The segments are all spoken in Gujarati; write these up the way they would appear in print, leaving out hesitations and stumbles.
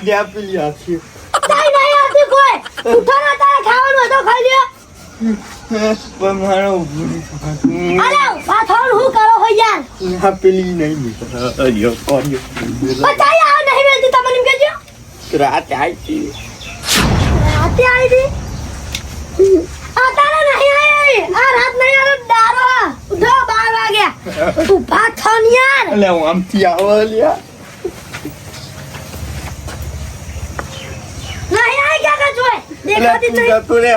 દે પેલી આખી તાઈ નહીં આવતી કોઈ ઉઠાના તારે ખાવાનું તો ખાઈ લ્યો પણ મારો ભૂલી અરે પાછળ હું કરો હો યાર આ પેલી નહીં અરિયો કોરિયો બતાઈ આ નહીં વેલતી તમને એમ કહેજો રાતે આવી રાતે આવી દી આ તારે નહીં આવી આ રાત નહીં આલો દારો ઉઠો 12 વાગ્યા તું ભાત ખાન યાર એટલે હું આમથી આવો લ્યા નહીં આવી ગયા જોય દેખાતી તું નહીં જતો રે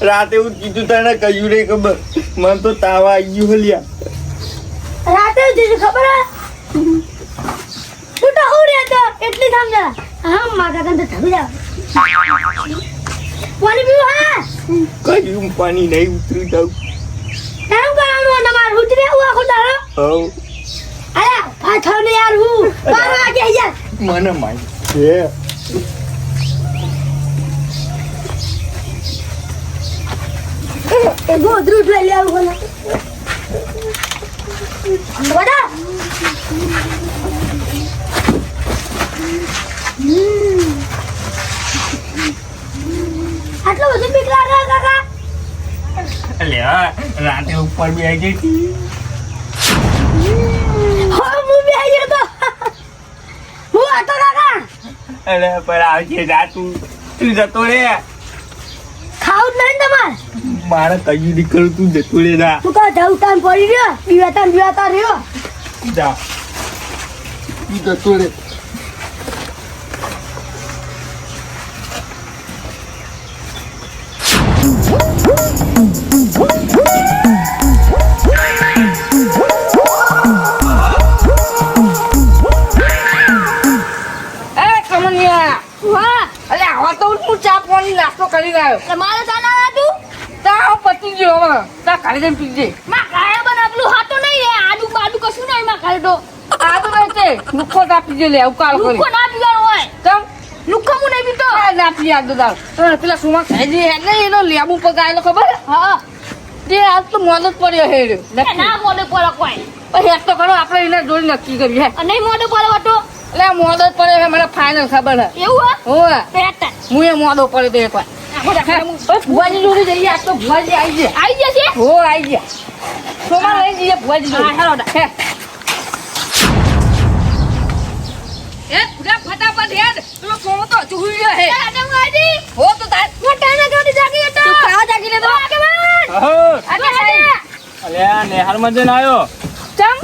રાતે હું કીધું તને કહ્યું રે ખબર મને તો તાવ આવી ગયું લ્યા રાતે જ ખબર હે તું તો હું રહેતો એટલી સમજા હા માગા કંદ થમી જા પાણી પીવું હા કયું પાણી નહીં ઉતરી જાઉં એમ કરવાનું તમાર ઉતરે હું આખો દાડો હવ અરે પાછળ ને યાર હું 12 વાગે યાર મને માઈ છે એ ગોદરું લઈ લેવું બોલા બડા આટલો બધું બીક લાગે કાકા એટલે રાતે ઉપર બી આવી ગઈ હો હું બી આવી ગયો તો હું હતો કાકા અરે પર આવજે જા તું જતો રે ખાવું જ નહીં તમારે મારે કયું નીકળું તું જતો રે જા તું કા ધવતાન પડી રહ્યો બીવાતા રહ્યો જા તું જતો રે ચા પાણી નાસ્તો કરી રહ્યો મારે જાના તું તા પતી ગયો હવે તા કાઢી દઈને પીજે માં કાયા બનાવલું હાતો નહીં આડુ બાડુ કશું નહીં માં કાઢી દો આ તો નહીં તે નુખો તા પીજે લે ઉકાળ કરી લુખો ના પીવાનો હોય તમ લુખો હું નહીં પીતો ના પી આ દાદા પેલા સુમા ખાઈ એટલે એનો લેબુ પગાયેલો ખબર હા તે આજ તો મોડો જ પડ્યો હે ના મોડે પડે કોઈ પછી એક તો કરો આપણે એને જોડી નક્કી કરી હે નહીં મોડે પડે વાટો એટલે મોડો જ પડ્યો હે મને ફાઇનલ ખબર હે એવું હે હોવે પેટા હું એ મોડો પડ્યો તો એકવાર ભુવાજી જોડી જઈએ આજ તો ભુવાજી આવી જાય આવી જશે હો આવી ગયા સોમા લઈ જઈએ ભુવાજી જોડે હેલો હે એ પૂરા ફટાફટ હેડ પેલો સોમો તો ચૂહી ગયો હે આડમ ગાડી હો તો તાર મોટાના ગાડી જાગી હતો તું કાવા જાગી લેતો આગેવાન આગે સાહેબ અલ્યા નેહાલ મજન આવ્યો ચમ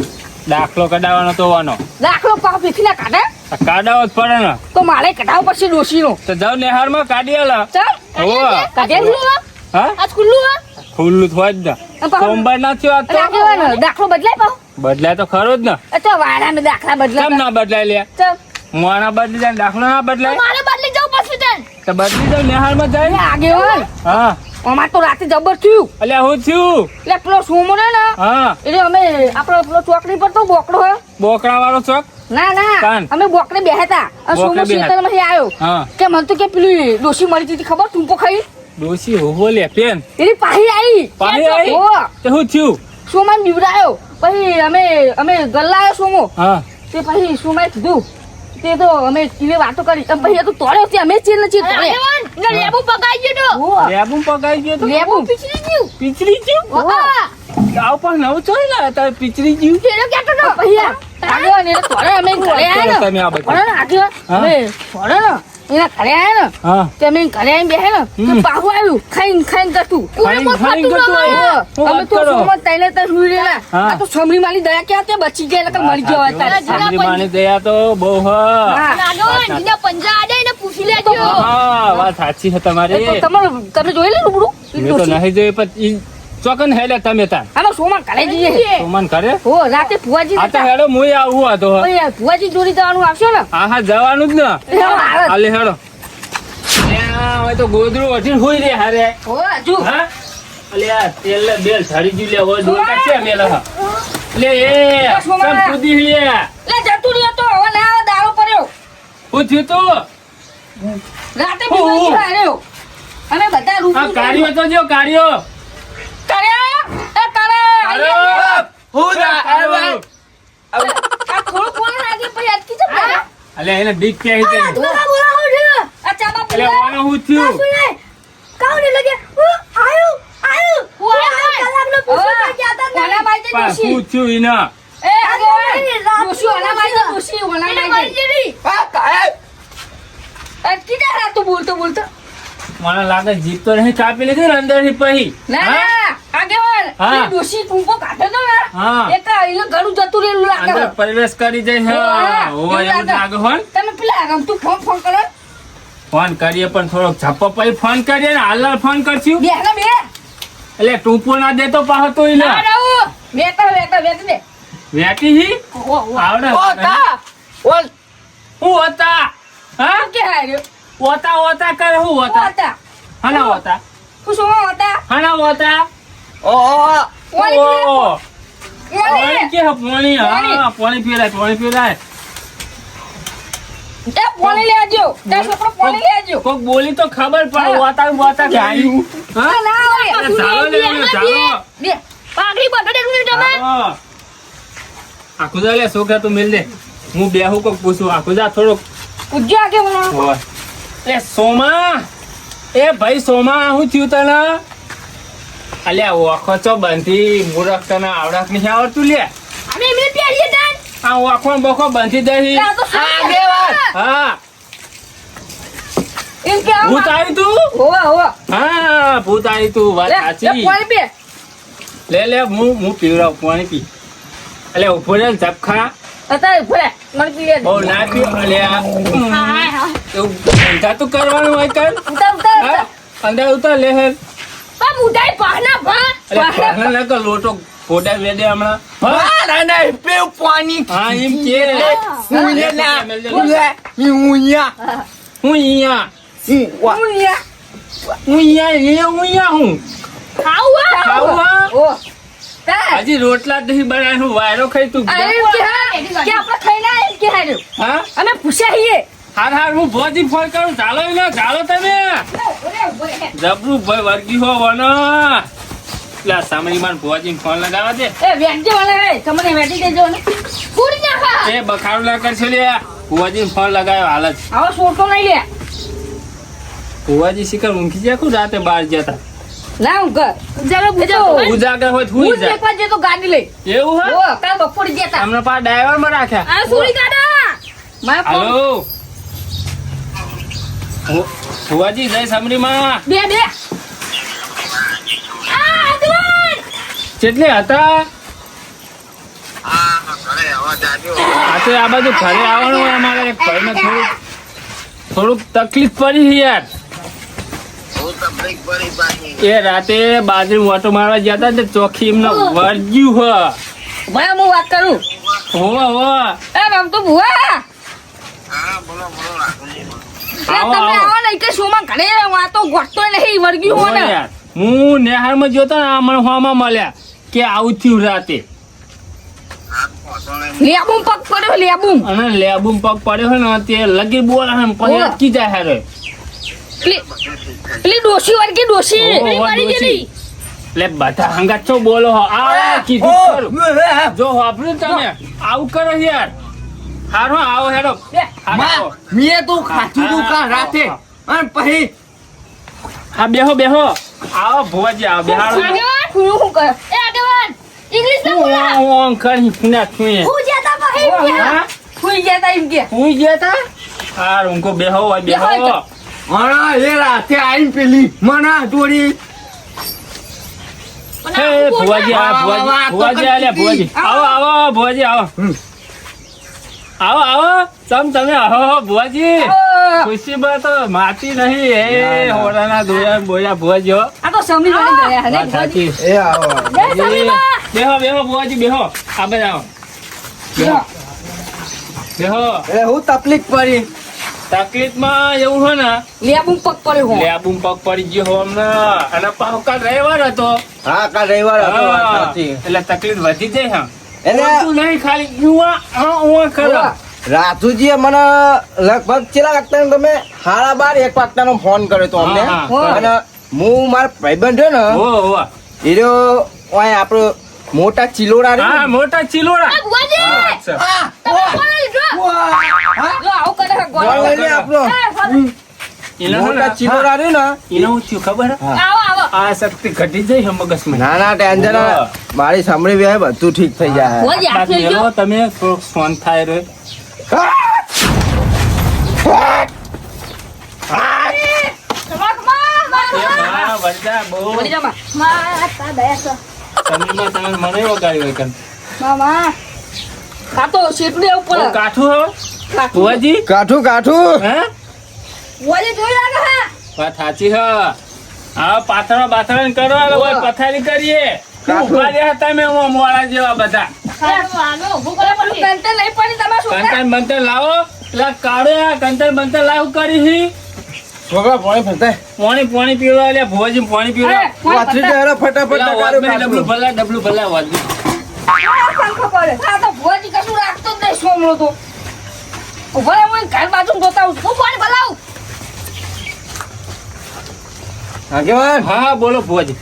દાખલો કઢાવવાનો તો વાનો દાખલો પાક પીખી ના કાઢે કાઢાવો જ પડે ને તો મારે કઢાવ પછી ડોશીનો તો જાવ નેહારમાં કાઢી આલા ચમ હોવે કાઢે હા આજ ખુલ્લું હે ખુલ્લું જ હોય જ ને સોમવાર ના થયો આજ તો આગેવાન દાખલો બદલાય પાવ બદલાય તો ખરો જ ને તો વાળાના દાખલા કેમ બદલાય ના બદલાય લે ચમ મોણા બદલી જાય દાખલો ના બદલાય મારે બદલી જાવ પછી તન તો બદલી જાવ નેહારમાં જાય આગેવાન હા અમાર તો રાતે જબર થયું અલ્યા હું થયું એટલે પેલો સોમો ને હા એટલે અમે આપણો પેલો ચોકડી પર તો બોકડો હોય બોકડા વાળો ચોક ના કાન. અમે બોકડે બેહતા અને સોમો બોકડે બેહતા. શીતળ માંથી આવ્યો હા કે મને તો કે પેલી ડોશી મળી હતી ખબર ટૂંપો ખાઈ ડોસી હોહો લે પેન એની પાહી આવી પાહી આવી? હો તે હું થયું સોમાન બીવડાયો પછી અમે ગલ્લાયો સોમો હા તે પછી સોમાએ કીધું તે તો અમે ટીવી વાતો કરી અને પછી એ તો તોડ્યો તે અમે ચીલ નથી તોડ્યો આગેવાન ને લેબુ પકાઈ ગયો તો હો લેબુ પગાઈ ગયો તો લેબુ પીછલી ગયું પીચરી ગયું હા આવ પણ નવ ચોઈ લા તાર પીચરી ગયું કેરો કેતો તો પછી આગળ એને તોડે અમે ઘરે આવ્યા તમે આ બધા. ને આગળ હા. અમે તોડે ને એના ઘરે આવ્યા ને હા તે અમે ઘરે આવીને બેહે ને તો પાહુ આવ્યું ખાઈને જતું ખાઈને જતું આવ્યું? શું અમે વાત તો કરો? સોમત તઈને તઈ સુઈ રહેલા હા. આ તો સમરી માલી દયા ક્યાં તે બચી ગયા એટલે મરી ગયો હોય તારે. સાંજરી માની દયા તો બહુ હ હા. આગેવાન જીના પંજા આડે ને પૂછી લેજો હા વાત સાચી છે તમારી એ તો તમે જોઈ લે રૂબરૂ ઈ મેં તો ડોશી. નહીં જોઈ પણ ઈ ચોકન હેલે તમે તાર આમાં સોમાં ઘરે જઈએ સોમન કરે હો રાતે ફુવાજી આ તો હેડો મુય આવું હતો ઓય ફુવાજી જોડી જવાનું આવશો ને હા હા જવાનું જ ને એ હાલ. હાલે હેડો હવે તો ગોદરું અઢીન હોઈ રે હારે હો હજુ હા અલે આ તેલ ને બેલ ઝાડી જુ લે હવે દોર કાચે મેલા હા લે એ સોમા. સમ કુદી લે લે જતું રહ્યો તો હવે ના દારો પડ્યો હું થયું તો રાતે હો, હો. બીજો આવ્યો અમે બધા આ રૂબરૂ કાર્યો તો જો કાર્યો કર્યા એ કરે હું આ થોડું બોલ નાખી પછી અટકી જશે અલે એને બીક કે હી બોલા બોલા હું છે હું થયું કશું નહીં. કાઉ ને લગે આયુ કલાકનો પૂછો તો જાતા જ ઓલા નહીં. બાઈ તે પણ ડોશી. હું થયું એના એ આગળ રાત ડોશી ઓલા બાઈ તે ડોશી ઓલા એને બાઈ મરી જરી. તે કીધા રાત તું બોલતો મને લાગે જીપ તો નહીં કાપી લીધી ને અંદર થી પછી ના હા? ના આગળ હા. પેલી ડોશી ટૂંકો કાઢે તો ને હા. એક એનું ઘરું જતું રહેલું અંદર લાગે પ્રવેશ કરી જાય છે હા, ઓ એવું લાગે હોન તમે પેલા તું ફોન કરો ફોન કરીએ પણ થોડોક ઝપ્પો પછી ફોન કરીએ ને હાલ ફોન કરશું બે ને બે એટલે ટૂંપો ના દેતો પાછો તો ઈ ના ના રહું વેટ દે વેટી હી આવડે હું હતા હા કે હાર્યો ઓતા કરે હું હતા હતા હના ઓતા હું શું હતા હના ઓતા ઓલી ઓ ઓલી કે પાણી હા પાણી પીરાય એ પાણી લેજો તે છોકરો પાણી લેજો કોક બોલી તો ખબર પડે ઓતા કે આવ્યું હા ના હોય અરે ચાલો લે ચાલો બે પાઘડી બગડે નહીં તમે ચાલો આખુદા લે છોકરા તું મિલ દે હું બેહું કોક પૂછું આખુદા થોડોક પૂજ્યો આગે મને હોય એ સોમા એ ભાઈ સોમા હું થયું તને અલ્યા ઓખો ચો બંધી મૂરખ તને આવડત નહીં આવડતું લે અમે એમને પહેરીએ તાન આ ઓખો બખો બંધી દઈ આ તો હા એમ કે ભૂત આવી તું હોવા હા ભૂત આવી તું વાત લે સાચી પાણી પી લે હું પીવડાવ પાણી પી એટલે ઉભો રે ઝપખા અત્યારે ભલે મને પી લે બહુ ના પી અલ્યા હા એવું ધંધા તો કરવાનું હોય કર ઉતાર હા? અંદર ઉતાર લે હે પા મુડાઈ પાના ભા અરે પાછળ ના કર લોટો ફોડા વેદે હમણાં હા એમ કે હું અહીંયા હું ખાવા ખાવું હા? ઓ તા હજી રોટલા જ નહીં બનાવ્યા હું વાયરો ખાઈ તું અરે એમ કે આપણે ખાઈ ના એમ કે હાર્યો હા અમે પૂછ્યા છીએ હાર હું ભોજી ફોન કરું ચાલો ને ચાલો તમે જબરું ભાઈ વર્ગી હો વનો લા સામરી માન ભોજી ફોન લગાવા દે એ વેટજે વાળા રે તમને વેટી દેજો ને પૂરી નાખા એ બખાડું ના કરશે લે ભુવાજી ફોન લગાવ્યો હાલ જ આવો સોટો નહીં લે ભુવાજી શિખર ઊંઘી જાય ખુદ રાતે બહાર જતા ના હું કર જરા ભજો ઉજાગર હોય તો હુઈ હું જાય એક વાર તો ગાડી લઈ એવું હે ઓ કાલ બપોરે જતા અમને પા ડ્રાઈવર માં રાખ્યા આ સુરી કાઢા મારા ફોન હાલો ભુવાજી જય સામરી માં બે આ અદવાન કેટલે હતા આ તો આ બાજુ ઘરે આવવાનું હોય અમારે એક ભાઈને થોડુંક તકલીફ પડી છે યાર એ રાતે બાજરી ઓટો મારવા ગયા હતા ને ચોખી એમને વર્જ્યું હ ભાઈ હું વાત કરું હોવા એ રામ તો ભુવા આવો, તમે આવો. આવો ને કે શોમાં ઘરે વાતો ગોઠતો નહીં વર્ગ્યું હો ને યાર હું નેહારમાં જોતો ને મને હોમાં મળ્યા કે આવું થયું રાતે લેબુમ પગ પડ્યો લેબુમ અને લેબુમ પગ પડ્યો હોય ને તે લગી બોલા ને પછી ઓહ. અટકી જાય હારે પેલી ડોશી વર્ગી ડોશી ઓહો, પેલી મરી ડોશી. ગયેલી એટલે બધા હંગાત છો બોલો હો આ કીધું ખરું. જો વાપર્યું તમે આવું કરો યાર હારો આવો હેડો હારો આવો. મેં તો ખાધું તું કાલ રાતે અને પછી હા બેહો આવો ભુવાજી આવો બેહાડો આગેવાન હું કર એ આગેવાન ઇંગ્લિશ માં બોલા હું કરી ફૂના છુએ હું જતા પછી એમ કે, હા હુઈ ગયા તા એમ કે હું ગયા તા હાર ઉनको બેહો હોય બેહો બેહો તો. મારા એ રાતે આવીને પેલી મના જોડી હે ભુવાજી આ વાહ, વાહ, ભુવાજી વાહ, આલ્યા તો ભુવાજી કીધી. આવો ભુવાજી આવો આવો તમે આવો ભુવાજી ખુશી માં તો માતી નહીં એ હોરાના દોયા બોયા ભુવાજી હો આ તો સમી બની ગયા હે વાત સાચી. એ આવો બે સમી માં બેહો ભુવાજી બેહો આ બાજુ આવો બેહો એટલે હું તકલીફ પડી તકલીફમાં એવું હોય ને લેબુમ પગ પડ્યો હો લેબુમ પગ પડી ગયો હો હમણાં અને પાછો કાલ રવિવાર હતો હા કાલ રવિવાર હતો વાત હા, સાચી. એટલે તકલીફ વધી જાય હા એટલે તું નહીં ખાલી ઉવા કરો રાજુજીએ મને લગભગ કેટલા વાગતા તમે 12:30 1 વાગતાનો ફોન કર્યો તો અમને હા, હા. અને હું મારો ભાઈબંધ છે ને ઓ એ રહ્યો ઓય આપણો મોટા ચિલોડા રહ્યો હા ને. મોટા ચિલોડા આ ભુવાજી અચ્છા. તમે કોને લીધો હા? જો આવું કરે છે ફોન લઈને આપણો. એના મોટા હા. ચીલો રહ્યું ને એને હું થયું ખબર હે? હા. આવો આવો આ શક્તિ ઘટી જાય છે મગજમાં. ના ના ટેન્શન હા. મારી સાંભળી બે બધું ઠીક થઈ જાય ભુવાજી આ હાથે મેલો ગયો તમે થોડોક શાંત થાય રે. એ બા, વરદા, બહુ વળી જા બા. શરીરમાં તમે મને વગાડ્યું હોય કાન. મામા આ તો શેઠું એવું બહુ પડે કાઠું હો. કાઠું. ભુવાજી કાઠું કાઠું હે ભુવાજી જોઈ લાગે હે વાત સાચી હ. હા પાથરા બાથરા કરો હવે ઓવા. પથારી કરીએ કાઠું. ઉભા રહ્યા તમે મોળા જેવા બધા કંટે નહીં પડી તમારા છોકરા કંટન બંતન લાવો પેલા કાળે કંટન બંતન લાવ કરી હી છોકરા પાણી ફરતા પાણી પીવડા લે ભુવાજી પાણી પીવડા અરે, કોણ વાતરી પત્તા? હેરો ફટાફટ પેલા કાઢો વાતને કાઢો. ડબલું ભલા વાતની. આ પંખો પડે. આ તો ભુવાજી કશું રાખતો જ નહીં સોમલો તો ઉભા રહો, હું ઘર બાજુ જોતા આવું છું. હું પાણી ભલાવું. આગેવાન હા બોલો ભુવાજી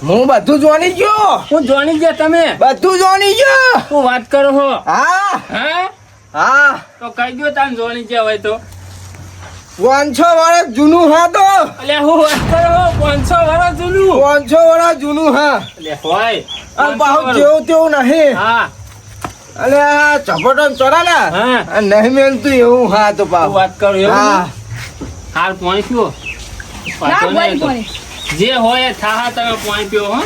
હું બધું જોણી ગયો હું જોણી ગયા તમે બધું જોણી ગયો હું વાત કરો છો હા હા હા તો કહી દો તાન જોણી ગયા હોય તો 500 વર્ષ જૂનું હા તો અલ્યા હું વાત કરો 500 વર્ષ જૂનું 500 વર્ષ જૂનું હા અલ્યા હોય આ 500 બહુ વર્ષ. જેવું તેવું નહીં હા અલે આ ચપટન ચરા ને હા. આ નહીં મેલતું એવું હા તો હું પાવ વાત કરો એવું હા હાલ પાણી પીવો ના, વાંધો નહીં ભુવાજી તો. પાણી. જે હોય એ થાહા તમે પાણી પીવો હો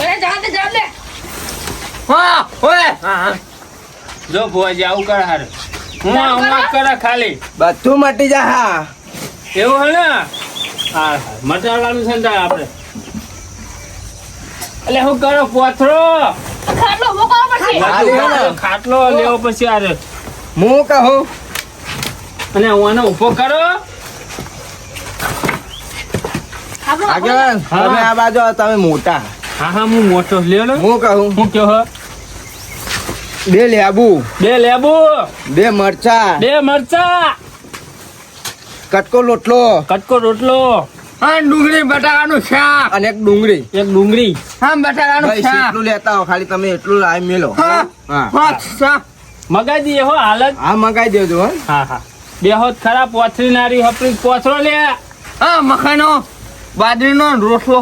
અરે જા દે, જા દે. હા હોય હા જો ભુવાજી આવું કરે હારે હું કરે ખાલી બધું મટી જા હા એવું હે ને હા મટાડવાનું છે ને તારે આપણે એટલે હું કરો પોથરો ખાટલો ઊભો કરવો પડશે. ખાલી હે ને? ખાટલો લેવો પછી આરે હું કહું અને હું આને ઉભો કરો ખાટલો આગેવાન હા. તમે આ બાજુ આવો, તમે મોટા હા હા હું મોટો લ્યો ને હું કહું હું કયો હો 2 લેબુ બે લેબુ 2 મરચા બે મરચા કટકો લોટલો કટકો રોટલો હા ડુંગળી બટાકાનું શાક અને એક ડુંગળી એક ડુંગળી હા બટાકાનું બસ શાક એટલું લેતા આવો ખાલી તમે એટલું લાવી મેલો હા હા હા શાક મગાઈ દઈએ હો હાલત હા મંગાઈ દેજો હો હા હા બે હોત ખરા પોથરી નારી હપરી પોથરો લે હા મખાનો બાજરીનો રોટલો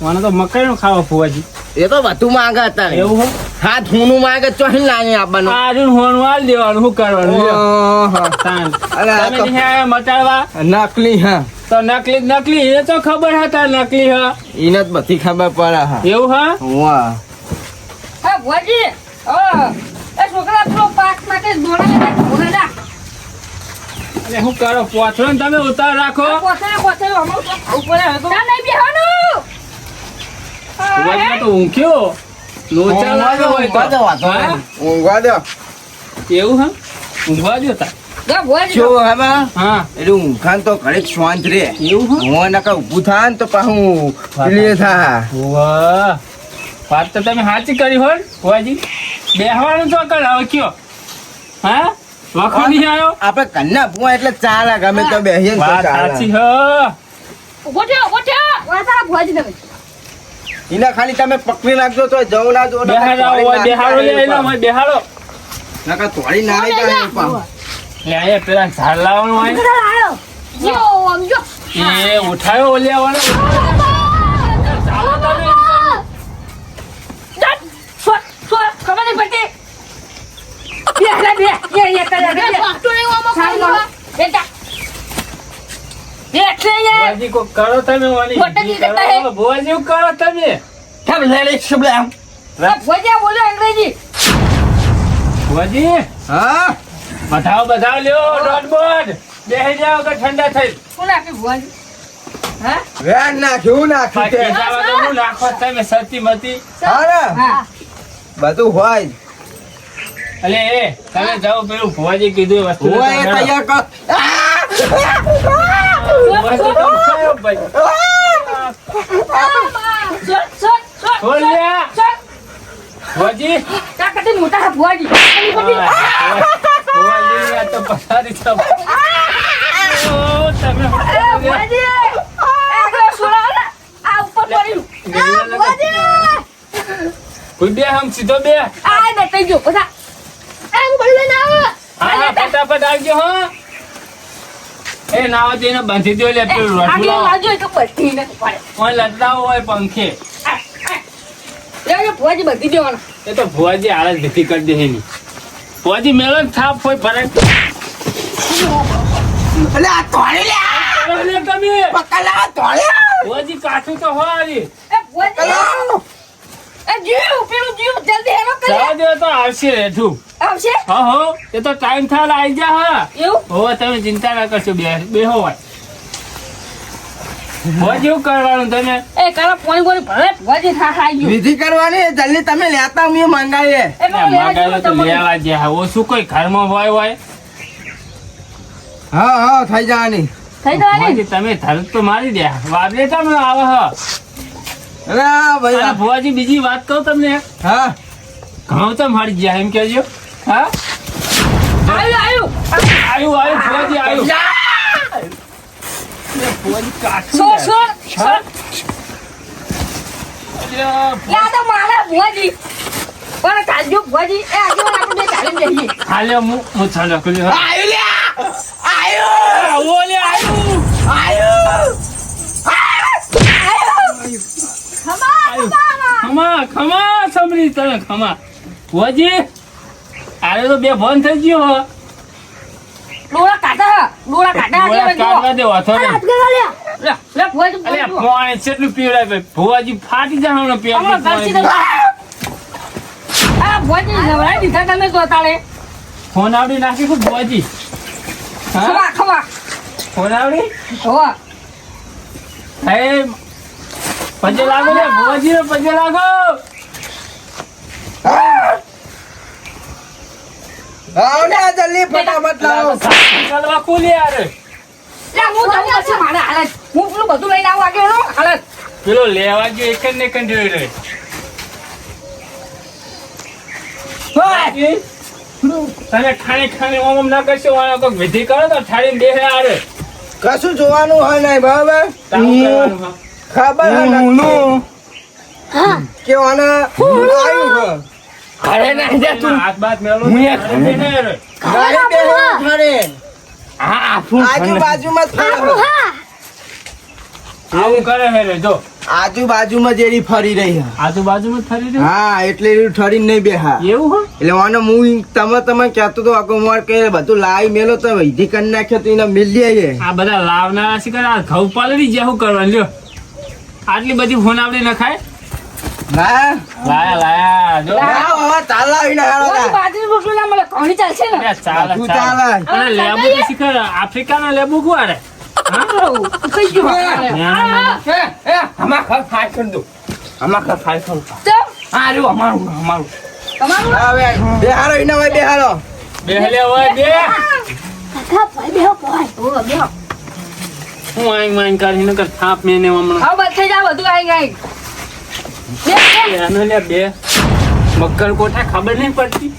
મને તો મકાઈ નો ખાવા ફુવાજી એ તો બધું માંગે હતા એવું હો હાથ હુંનું માંગે ચોહીન લાવી આપવાનું આર્યું હોનું હાલ દેવાનું શું કરવાનું લ્યો. ઓહો. તાન. અરે આ તમે તો નહીં આયા મટાડવા નકલી હા તો નકલી એ તો ખબર હતા નકલી હા એને જ બધી ખબર પડે હા એવું હા વાહ હા ભુવાજી એ છોકરા પેલો પાક માટે દોડા લેતા ઘોડે જા. એટલે શું કરો પોથરો ને તમે ઉતાર રાખો પોતે અમારું તો ખાવું પડે હવે તો. ના, નહીં બેહવાનું. ફુવાજીને તો ઊંઘ્યો લોચા લાગ્યો હોય ઊંઘવા દો, તો. વાંધો હા? નહીં. ઊંઘવા દો એવું હા ઊંઘવા દ્યો તાર. જા ભુવાજી જો હવે હા એટલે ઊંઘાન તો ઘડીક શાંત રે એવું હા હું નકા ઊભું થાય ને તો પાછું પેલી થાય વાહ વાત તો તમે સાચી કરી હોય ફુવાજી બેહવાનું તો કર હવે કયો હા વખો નહીં આવ્યો આપણે કન્યા ભૂવા એટલે ચાલે ગમે તો બેહીએ ને તો વાત ચાલે સાચી હ ઉભો થયો, ઉભો થયો. વાતા ભુવાજી તમે. એને ખાલી તમે પકડી નાખજો તો જવું ના જો બેહાડો હોય બેહાડો લે એના હોય બેહાડો નકા તોડી ના આવી જાય એ પાછું. લે અહીંયા પેલા ઝાડ લાવવાનું હોય બધા લાયો. જો, આમ જો. એ ઉઠાયો ઓલિયાવાળો ચાલો તમે જા. છોડ, છોડ. ખબર નહીં પડતી. બે, લે, બે. એ કર્યા, બે. સારું, સારું. બેટા. બે, એટલે એ. ભુવાજી કોક કરો તમે ઓલી મોટા જી કરતા હે. ભુવાજી એવું કરો તમે કેમ લેડી શુભલામ ભુવાજી આ બોલ્યો અંગ્રેજી. ભુવાજી હા બધાવ લ્યો દોઢ બોટ બેહી જાવ કે ઠંડા થઈ શું નાખ્યું ભુવાજી? હા? વેણ નાખ્યું નાખ્યું બાકી તે. જાવા તો હું નાખો તમે સતી મતી હા ને હા. બધું હોય જ. અલે એ તમે જાઓ પેલું ભુવાજી કીધું એ વસ્તુ હોય એ લેતા તૈયાર કર વસ્તુ તો ખાયો ભાઈ છોડ, છોડ, છોડ. છોડ લ્યા. છોડ. ભુવાજી તા કદી મોટા હા ભુવાજી. ભુવાજી આ તો પથારી છે. ઓ, તમે એ ભુવાજી. એ પેલો છોડો ને, આ ઉપર પડ્યું. કોઈ બે હમ સીધો બે આ ને થઈ ગયો બધા. એ હું બધું લઈને આવો. હા હા ફટાફટ આવજો હા એ નાવા જઈને બાંધી દો લે પેલું આગળ રોટલો લાવજો તો બધી ને પડે ઓય લટડાવો હોય પંખે લેજો ભુવાજી બધી દેવાના એ તો ભુવાજી હાલ જ ભીતી કરી દે એની ભુવાજી મેલો ને થાપ હોય ફરક અલે આ તોડી લે લે તમે પકલા તોડી ભુવાજી કાઠું તો હોય એ ભુવાજી એ જીવ પેલું જીવ જલ્દી હેલો કરી જવા દે તો આવશે રેઠું આવશે હો એ તો ટાઈમ થાય આવી જા હા એવું હો તમે ચિંતા ના કરશો બેહો હોય ભુવાજી એવું કરવાનું તમે એ કાલા પાણી પાણી ભરે ભુવાજી થા ખાઈ ગયું વિધિ કરવાની જલ્દી તમે લેતા અમે મંગાવીએ એ પેલું લેવા મગાવે જેવું તો તમારું. લેવા જ્યાં ઓ શું કોઈ ઘરમાં હોય હા થઈ જવાની થઈ જવાની ભુવાજી તમે ધરત તો મારી દે વાદળે તમે આવે હ અરે હા અને ભાઈ ભુવાજી બીજી વાત કહું તમને હા ઘઉં તો મારી ગયા એમ કહેજો હા આવ્યું આયુ ભુવાજી આયુ ભુવાજી કાઠું સોર લે. સોર સોર અલ્યા, યા તો મારા ભુવાજી પણ કાજુ ભુવાજી એ આજે આપણે બે ચાલીને જઈએ હાલે હું ચાલો કર્યું હા. આયુ લે આયુ આવો લે આયુ આયુ ખમા ખમા સમરી તને ખમા ભુવાજી આરે તો બે બંધ થઈ ગયો હો ડોળા કાઢા ગોળા કાઢવા દે વાથો ને હાથ ગયો લે લે લે ભુવાજી અલ્યા ભુવાજી પોણે કેટલું પીવડાય ભાઈ ભુવાજી ફાટી જવાનો હમણાં ઘરથી પેટ આ ભુવાજી નવરાઈ દીધા તમે તો તાળે ફોન આવડી નાખી કો ભુવાજી હા ખવા ખવા ફોન આવડી હોવા હે પજે લાગો રે ભુવાજી ને પજે લાગો આવ ને જલ્દી ફટાફટ લાવો ચાલવા કોલી યાર લે હું તમને પછી મારે હાલત હું પેલું બધું લઈને આવું આગળ હાલત પેલો લેવા ગયો એક જ ને કંઠી રે તને ખાણી ઓમ ના કરશો વાળો કોક વિધિ કરો તો થાળી બેહે આરે કશું જોવાનું હોય નહીં બરાબર તાવું કરવાનું હા. ખબર હે ને હા કે આને આવ્યું હે અરે ના જા તું હાથ બાથ મેલો હું ને રે. ગાડી બેહો ઘરે હા આપણું આજુબાજુમાં જ ફરે આપણું હે. આવું કરે હે રે જો આજુબાજુમાં જેરી ફરી રહી હે આજુબાજુમાં જ ફરી રહ્યું હા એટલે એરી ઠરીને નહીં બેહા એવું હો એટલે આને હું તમે કહેતો તો અગમવાર કે બધું લાવી મેલો તો વૈધી કરી નાખ્યો તો એને મિલી આવીએ આ બધા લાવનારા શીખર આ ઘઉં પાલડી જ્યાં શું કરવાનું લ્યો આટલી બધી ફોન આપડે નખાય ના લાયા જો ના હવે ચાલ આવીને હાલો ભુવાજી બાજરી રોટલી ના મળે કોની ચાલશે ને અરે ચાલે તું ચાલે ચાલ અને લેબુ તો શીખર આફ્રિકાના લેબુ કુવાડે કઈ ગયું આમાં ખર ફાય કરી દો આમાં ખર ફાય કરું ચમ હા રહ્યું અમારું તમારું હવે બેહારો એને હવે બેહારો બેહલે હોય બે કાકા ભાઈ બેહો ભાઈ ઓ બેહો હું આઈ માઈન કરીને કર થાપ મેને હમણાં હા બસ થઈ જા બધું આવી ગઈ બે બે એનો લે બે મક્કર કોઠા ખબર નહીં પડતી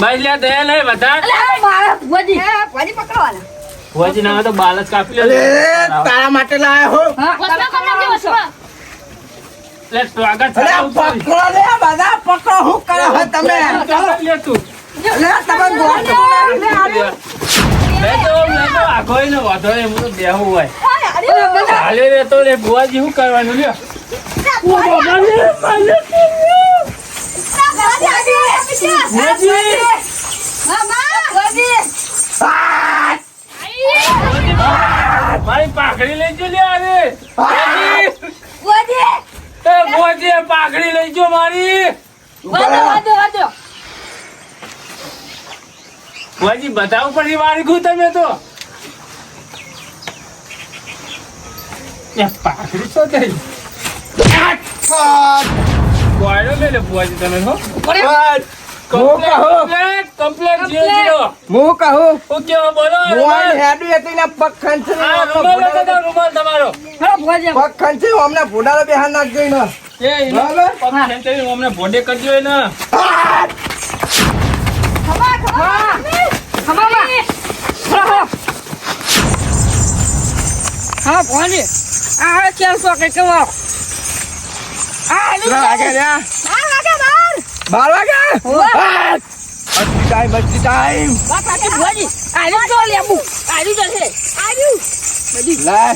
ભાઈ લે દે લે બધા અલે આ મારા ભુવાજી ભુવાજી પકડવાના ભુવાજી ના હોય તો બાલ જ કાપી લે અરે તારા માટે લાયા હો હા તમે કેવો છો લે સ્વાગત અરે થાય પકડો લે બધા પકડો હું કરે હો તમે લે તું અરે તમે ગોળ લે તો આખો ને વાંધો નહીં હું તો બેહું હોય અરે હાલે રે તો રે ભુવાજી શું કરવાનું લ્યો મારી પાઘડી લઈ જો લે અરે ભુવાજી પાઘડી લઈ જો મારી ભુવાજી બતાવું પડી વાળી ગયું તમે તો એ પાઘડી શું થઈ કોયડો લે લે ભુવાજી તમે હો કમ્પ્લેટ જીરો હું કહું ઓકે બોલો મોહન હેડું હતી ને પગ ખંચે હા રૂમાલ બતાવો, રૂમાલ તમારો પગ ખંચે અમને ભોડાનો બેહાર નાખજો ને એ ઈનો બરાબર. પગ ખેંચાવી અમને ભોડે કરજો એને હા ભુવાજી આ ચાલશો કે કેવો કેટલા વાગે રહ્યા? 12 વાગે? હોવે. હા. ટાઈમ બા પાછી ભુવાજી આર્યું જો લેબુ આર્યું જશે આર્યું લાય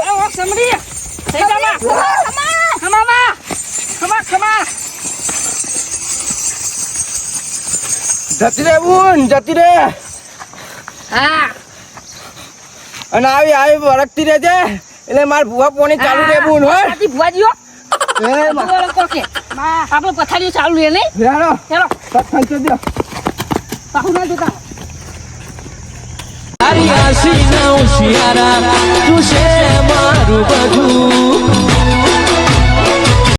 ઓ સમરી થઈ જામાં ખમા જતી રે બુન જતી રે હા અને આવી વળગતી રહેજે એટલે માર ભૂવા પોણી ચાલુ રે બુન હોય પાછી ભુવાજીઓ એ માં બોલો કોકે આપણે પથારીઓ ચાલુ રે નહીં હેરો ચલો પથ્થર દે પાહુ ના જોતા તારી આશી ના ઉશિયારા તું છે મારું બધું